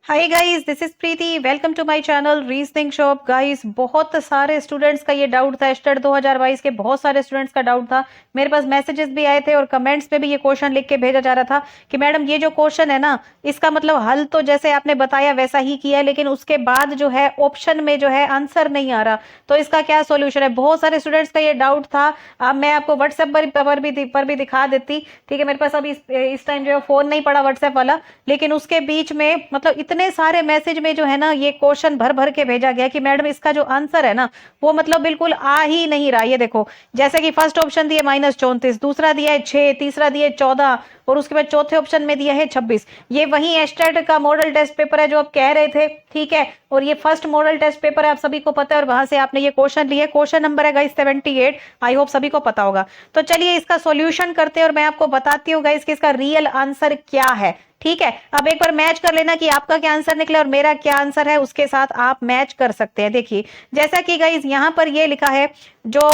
Hi guys, this is Preeti. Welcome to my channel reasoning shop. Guys, बहुत सारे students का ये डाउट था। स्टार्ट 2022 के बहुत सारे स्टूडेंट्स का डाउट था। मेरे पास मैसेजेस भी आए थे और कमेंट्स में भी ये क्वेश्चन लिख के भेजा जा रहा था कि मैडम ये जो क्वेश्चन है ना, इसका मतलब हल तो जैसे आपने बताया वैसा ही किया है, लेकिन उसके बाद जो है ऑप्शन में जो है आंसर नहीं आ रहा, तो इसका क्या सोल्यूशन है। बहुत सारे स्टूडेंट्स का ये डाउट था। अब मैं आपको व्हाट्सएप पर भी दिखा देती। ठीक है, मेरे पास अभी इस टाइम जो है फोन नहीं पड़ा व्हाट्सएप वाला, लेकिन उसके बीच में मतलब इतने सारे मैसेज में जो है ना ये क्वेश्चन भर भर के भेजा गया कि मैडम इसका जो आंसर है ना वो मतलब बिल्कुल आ ही नहीं रहा। ये देखो, जैसे कि फर्स्ट ऑप्शन दिया -34, दूसरा दिया है 6, तीसरा दिया है 14 और उसके बाद चौथे ऑप्शन में दिया है 26। ये वही एस्टेट का मॉडल टेस्ट पेपर है जो आप कह रहे थे। ठीक है, और ये फर्स्ट मॉडल टेस्ट पेपर है, आप सभी को पता है, और वहां से आपने ये क्वेश्चन लिए। क्वेश्चन नंबर है गाइस 78। आई होप सभी को पता होगा। तो चलिए इसका सॉल्यूशन करते हैं और मैं आपको बताती हूँ गाइस कि इसका रियल आंसर क्या है। ठीक है, अब एक बार मैच कर लेना कि आपका क्या आंसर निकला और मेरा क्या आंसर है, उसके साथ आप मैच कर सकते हैं। देखिए, जैसा कि गाइस यहां पर ये लिखा है, जो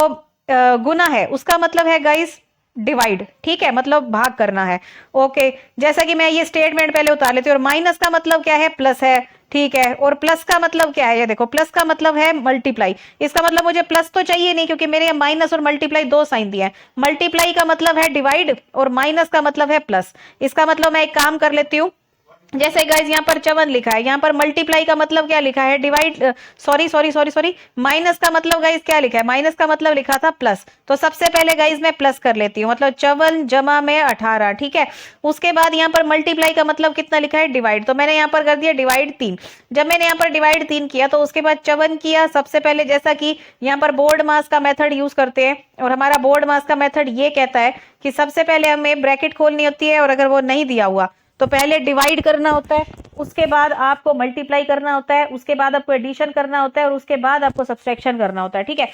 गुना है उसका मतलब है गाइस डिवाइड। ठीक है, मतलब भाग करना है। ओके, जैसा कि मैं ये स्टेटमेंट पहले उतार लेती हूँ। और माइनस का मतलब क्या है, प्लस है। ठीक है, और प्लस का मतलब क्या है, ये देखो, प्लस का मतलब है मल्टीप्लाई। इसका मतलब मुझे प्लस तो चाहिए नहीं, क्योंकि मेरे यहाँ माइनस और मल्टीप्लाई दो साइन दिए हैं। मल्टीप्लाई का मतलब है डिवाइड और माइनस का मतलब है प्लस। इसका मतलब मैं एक काम कर लेती हूँ। जैसे गाइज यहाँ पर 54 लिखा है, यहाँ पर मल्टीप्लाई का मतलब क्या लिखा है, divide, sorry sorry sorry sorry, minus का मतलब गाइज क्या लिखा है, माइनस का मतलब लिखा था प्लस। तो सबसे पहले गाइज मैं प्लस कर लेती हूँ, मतलब 54 जमा में 18। ठीक है, उसके बाद यहाँ पर मल्टीप्लाई का मतलब कितना लिखा है, डिवाइड। तो मैंने यहाँ पर कर दिया डिवाइड 3। जब मैंने यहाँ पर डिवाइड 3 किया तो उसके बाद 54 किया। सबसे पहले जैसा कि यहाँ पर बोर्ड मास का मेथड यूज करते हैं, और हमारा बोर्ड मास का मेथड ये कहता है कि सबसे पहले हमें ब्रैकेट खोलनी होती है, और अगर वो नहीं दिया हुआ तो पहले डिवाइड करना होता है, उसके बाद आपको मल्टीप्लाई करना होता है, उसके बाद आपको एडिशन करना होता है, और उसके बाद आपको सब्सट्रैक्शन करना होता है। ठीक है,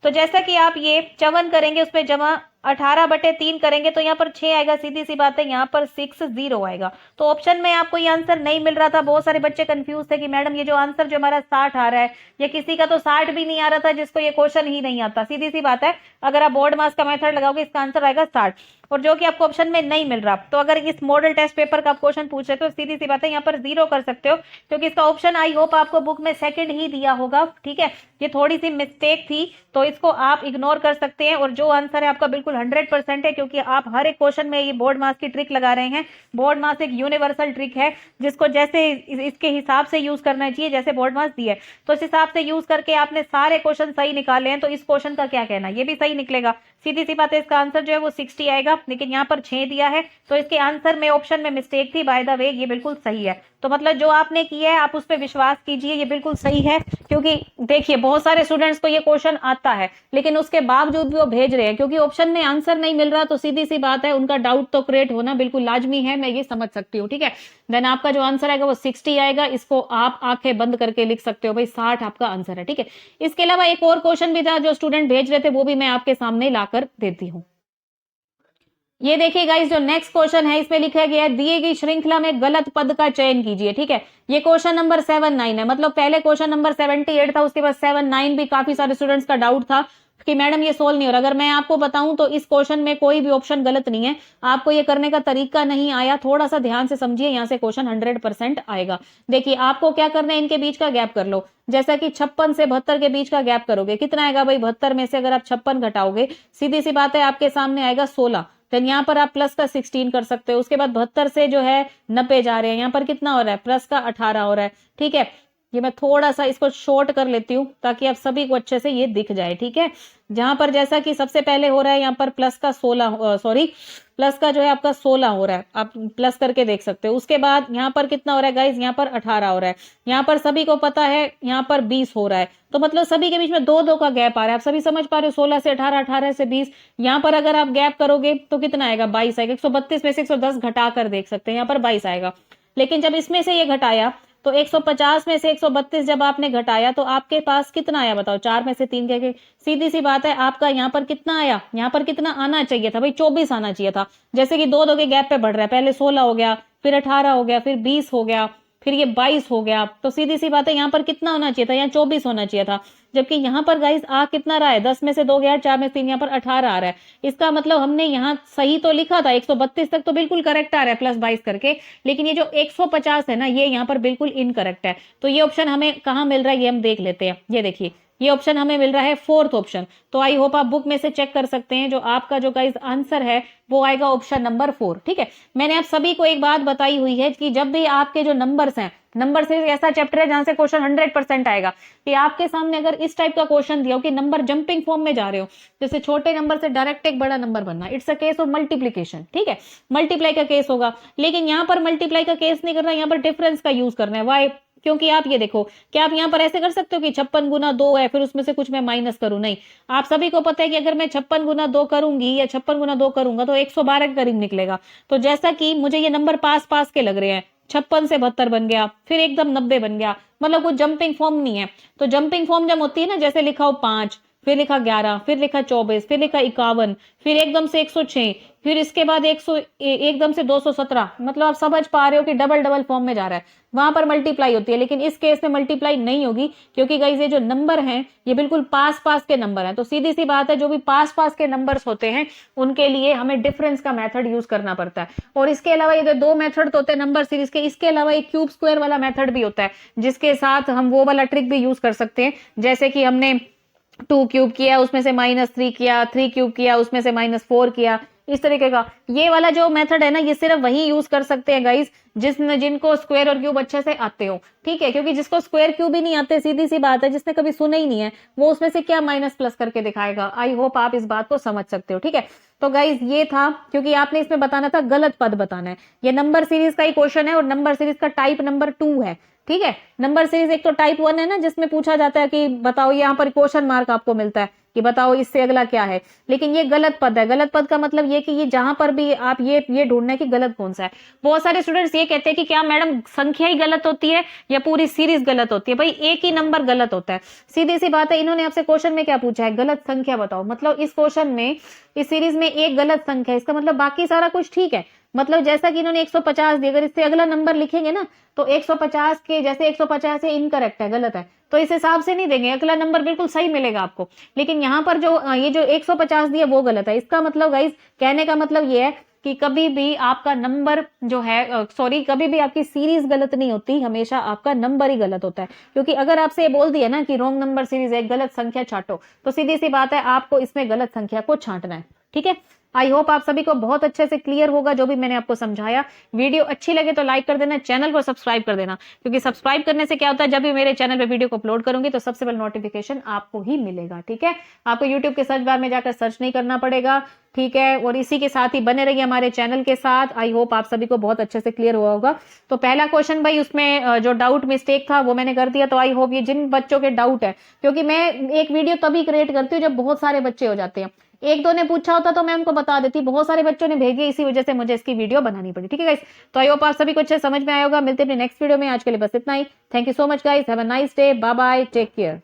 तो जैसा कि आप ये 54 करेंगे उसमें जमा 18/3 करेंगे तो यहाँ पर 6 आएगा। सीधी सी बात है, यहाँ पर 60 आएगा। तो ऑप्शन में आपको ये आंसर नहीं मिल रहा था। बहुत सारे बच्चे कंफ्यूज थे कि मैडम ये जो आंसर जो हमारा 60 आ रहा है, ये किसी का तो 60 भी नहीं आ रहा था जिसको ये क्वेश्चन ही नहीं आता। सीधी सी बात है, अगर आप बोर्ड मास का मेथड लगाओगे इसका आंसर आएगा 60, और जो कि आपको ऑप्शन में नहीं मिल रहा। तो अगर इस मॉडल टेस्ट पेपर का आप क्वेश्चन पूछ रहे तो सीधी सी बात है, यहाँ पर 0 कर सकते हो, क्योंकि इसका ऑप्शन आई होप आपको बुक में सेकंड ही दिया होगा। ठीक है, ये थोड़ी सी मिस्टेक थी, तो इसको आप इग्नोर कर सकते हैं। और जो आंसर है आपका बिल्कुल 100% है, क्योंकि आप हर एक क्वेश्चन में ये बोर्ड मास की ट्रिक लगा रहे हैं। बोर्ड मास एक यूनिवर्सल ट्रिक है जिसको जैसे इसके हिसाब से यूज करना चाहिए, जैसे बोर्ड मास दिया है तो इस हिसाब से यूज करके आपने सारे क्वेश्चन सही निकाले हैं। तो इस क्वेश्चन का क्या कहना, ये भी सही निकलेगा। सीधी सी बात है, इसका आंसर जो है वो 60 आएगा, लेकिन यहाँ पर 6 दिया है, तो इसके आंसर में ऑप्शन में मिस्टेक थी। बाय द वे, ये बिल्कुल सही है। तो मतलब जो आपने किया है आप उस पर विश्वास कीजिए, ये बिल्कुल सही है। क्योंकि देखिए, बहुत सारे स्टूडेंट्स को ये क्वेश्चन आता है, लेकिन उसके बावजूद भी वो भेज रहे हैं, क्योंकि ऑप्शन में आंसर नहीं मिल रहा। तो सीधी सी बात है, उनका डाउट तो क्रिएट होना बिल्कुल लाजमी है, मैं ये समझ सकती हूँ। ठीक है, देन आपका जो आंसर आएगा वो 60 आएगा। इसको आप आंखें बंद करके लिख सकते हो, भाई 60 आपका आंसर है। ठीक है, इसके अलावा एक और क्वेश्चन भी था जो स्टूडेंट भेज रहे थे, वो भी मैं आपके सामने लाकर देती हूँ। ये देखिए गाइस, जो नेक्स्ट क्वेश्चन है इसमें लिखा गया है, दिए गई श्रृंखला में गलत पद का चयन कीजिए। ठीक है, ये क्वेश्चन नंबर 79 है। मतलब पहले क्वेश्चन नंबर 78 था, उसके बाद 79 भी काफी सारे स्टूडेंट्स का डाउट था कि मैडम ये सोल्व नहीं हो रहा। अगर मैं आपको बताऊं तो इस क्वेश्चन में कोई भी ऑप्शन गलत नहीं है। आपको ये करने का तरीका नहीं आया, थोड़ा सा ध्यान से समझिए, यहां से क्वेश्चन 100% आएगा। देखिए, आपको क्या करना है, इनके बीच का गैप कर लो। जैसा कि 56 से 72 के बीच का गैप करोगे, कितना आएगा भाई, 72 में से अगर आप 56 घटाओगे, सीधी सी बात है आपके सामने आएगा 16। देन यहाँ पर आप प्लस का 16 कर सकते हो। उसके बाद 72 से जो है 90 जा रहे हैं, यहाँ पर कितना हो रहा है, प्लस का 18 हो रहा है। ठीक है, ये मैं थोड़ा सा इसको शॉर्ट कर लेती हूँ ताकि आप सभी को अच्छे से ये दिख जाए। ठीक है, जहां पर जैसा कि सबसे पहले हो रहा है यहाँ पर प्लस का 16, सॉरी, प्लस का जो है आपका 16 हो रहा है, आप प्लस करके देख सकते हो। उसके बाद यहाँ पर कितना हो रहा है गाइज, यहाँ पर 18 हो रहा है। यहाँ पर सभी को पता है यहाँ पर 20 हो रहा है। तो मतलब सभी के बीच में 2-2 का गैप आ रहा है। आप सभी समझ पा रहे हो, 16 से 18, 18 से 20। यहाँ पर अगर आप गैप करोगे तो कितना आएगा, 22 आएगा। 132 में से 110 घटा कर देख सकते हैं, यहाँ पर 22 आएगा। लेकिन जब इसमें से ये घटाया तो 150 में से 132 जब आपने घटाया तो आपके पास कितना आया, बताओ, 4 में से 3 कह के। सीधी सी बात है, आपका यहाँ पर कितना आया, यहाँ पर कितना आना चाहिए था भाई, 24 आना चाहिए था। जैसे कि 2-2 के गैप पे बढ़ रहा है, पहले 16 हो गया, फिर 18 हो गया, फिर 20 हो गया, फिर ये 22 हो गया। तो सीधी सी बात है, यहाँ पर कितना होना चाहिए था, यहाँ 24 होना चाहिए था, जबकि यहाँ पर गाइस आ कितना रहा है, 10 में से 2 गया, 4 में से 3, यहाँ पर 18 आ रहा है। इसका मतलब हमने यहाँ सही तो लिखा था, 132 तक तो बिल्कुल करेक्ट आ रहा है प्लस 22 करके, लेकिन ये जो 150 है ना, ये यहाँ पर बिल्कुल इनकरेक्ट है। तो ये ऑप्शन हमें कहाँ मिल रहा है, ये हम देख लेते हैं। ये देखिए, ये ऑप्शन हमें मिल रहा है फोर्थ ऑप्शन। तो आई होप आप बुक में से चेक कर सकते हैं, जो आपका जो गाइस आंसर है वो आएगा ऑप्शन नंबर 4। ठीक है, मैंने आप सभी को एक बात बताई हुई है कि जब भी आपके जो नंबर्स हैं, नंबर से ऐसा चैप्टर है जहां से क्वेश्चन 100% आएगा, कि आपके सामने अगर इस टाइप का क्वेश्चन दिया हो कि नंबर जंपिंग फॉर्म में जा रहे हो, जैसे छोटे नंबर से डायरेक्ट एक बड़ा नंबर बनना, it's a case of multiplication. ठीक है, मल्टीप्लाई का केस होगा, लेकिन यहाँ पर मल्टीप्लाई का केस नहीं करना, यहाँ पर डिफरेंस का यूज करना है। वाई? क्योंकि आप ये देखो, क्या आप यहाँ पर ऐसे कर सकते हो कि 56 गुना 2 है, फिर उसमें से कुछ मैं माइनस करूं? नहीं। आप सभी को पता है कि अगर मैं 56 गुना 2 करूंगी या 56 गुना 2 करूंगा तो 112 के करीब निकलेगा। तो जैसा कि मुझे ये नंबर पास पास के लग रहे हैं, 56 से 72 बन गया, फिर एकदम 90 बन गया, मतलब कुछ जंपिंग फॉर्म नहीं है। तो जंपिंग फॉर्म जब होती है ना, जैसे लिखा हो 5, फिर लिखा 11, फिर लिखा 24, फिर लिखा 51, फिर एकदम से 106, फिर इसके बाद 100, एकदम से 217, मतलब आप समझ पा रहे हो कि डबल डबल फॉर्म में जा रहा है, वहां पर मल्टीप्लाई होती है। लेकिन इस केस में मल्टीप्लाई नहीं होगी, क्योंकि गाइस ये जो नंबर हैं ये बिल्कुल पास पास के नंबर हैं। तो सीधी सी बात है, जो भी पास पास के नंबर्स होते हैं उनके लिए हमें डिफरेंस का मेथड यूज करना पड़ता है। और इसके अलावा ये 2 मेथड तो होते हैं नंबर सीरीज के, इसके अलावा एक क्यूब स्क्वायर वाला मेथड भी होता है, जिसके साथ हम वो वाला ट्रिक भी यूज कर सकते हैं, जैसे कि हमने 2 क्यूब किया, उसमें से -3 किया, 3 क्यूब किया, उसमें से -4 किया, इस तरीके का। ये वाला जो मेथड है ना, ये सिर्फ वही यूज कर सकते हैं गाइस जिनको स्क्वायर और क्यूब अच्छे से आते हो। ठीक है, क्योंकि जिसको स्क्वायर क्यूब ही नहीं आते, सीधी सी बात है, जिसने कभी सुना ही नहीं है, वो उसमें से क्या माइनस प्लस करके दिखाएगा। आई होप आप इस बात को समझ सकते हो। ठीक है, तो गाइज ये था, क्योंकि आपने इसमें बताना था गलत पद बताना है। ये नंबर सीरीज का ही क्वेश्चन है और नंबर सीरीज का टाइप नंबर 2 है। ठीक है, नंबर सीरीज एक तो टाइप 1 है ना, जिसमें पूछा जाता है कि बताओ, यहाँ पर क्वेश्चन मार्क आपको मिलता है कि बताओ इससे अगला क्या है, लेकिन ये गलत पद है। गलत पद का मतलब ये कि ये जहां पर भी आप ये ढूंढना है कि गलत कौन सा है। बहुत सारे स्टूडेंट्स ये कहते हैं कि क्या मैडम संख्या ही गलत होती है या पूरी सीरीज गलत होती है? भाई एक ही नंबर गलत होता है, सीधी सी बात है। इन्होंने आपसे क्वेश्चन में क्या पूछा है, गलत संख्या बताओ, मतलब इस क्वेश्चन में, इस सीरीज में एक गलत संख्या है, इसका मतलब बाकी सारा कुछ ठीक है। मतलब जैसा कि इन्होंने 150 दी, अगर इससे अगला नंबर लिखेंगे ना, तो 150 के जैसे 150 है इनकरेक्ट है, गलत है, तो इस हिसाब से नहीं देंगे, अगला नंबर बिल्कुल सही मिलेगा आपको। लेकिन यहाँ पर जो ये जो 150 दिया वो गलत है। इसका मतलब गाइस, कहने का मतलब ये है कि कभी भी आपका नंबर जो है, सॉरी, कभी भी आपकी सीरीज गलत नहीं होती, हमेशा आपका नंबर ही गलत होता है। क्योंकि अगर आपसे ये बोल दिया ना कि रॉन्ग नंबर सीरीज है, गलत संख्या छांटो, तो सीधी सी बात है आपको इसमें गलत संख्या को छांटना है। ठीक है, आई होप आप सभी को बहुत अच्छे से क्लियर होगा जो भी मैंने आपको समझाया। वीडियो अच्छी लगे तो लाइक कर देना, चैनल को सब्सक्राइब कर देना, क्योंकि सब्सक्राइब करने से क्या होता है, जब भी मेरे चैनल पे वीडियो को अपलोड करूंगी तो सबसे पहले नोटिफिकेशन आपको ही मिलेगा। ठीक है, आपको यूट्यूब के सर्च बार में जाकर सर्च नहीं करना पड़ेगा। ठीक है, और इसी के साथ ही बने रहिए हमारे चैनल के साथ। आई होप आप सभी को बहुत अच्छे से क्लियर हुआ होगा। तो पहला क्वेश्चन भाई, उसमें जो डाउट मिस्टेक था वो मैंने कर दिया। तो आई होप ये जिन बच्चों के डाउट है, क्योंकि मैं एक वीडियो तभी क्रिएट करती हूँ जब बहुत सारे बच्चे हो जाते हैं, एक दो ने पूछा होता तो मैं उनको बता देती, बहुत सारे बच्चों ने भेजी, इसी वजह से मुझे इसकी वीडियो बनानी पड़ी। ठीक है गाइस, तो आई होप आप सभी को अच्छे समझ में आया होगा। मिलते हैं अपने नेक्स्ट वीडियो में, आज के लिए बस इतना ही। Thank you so much guys, have a nice day, bye bye, take care.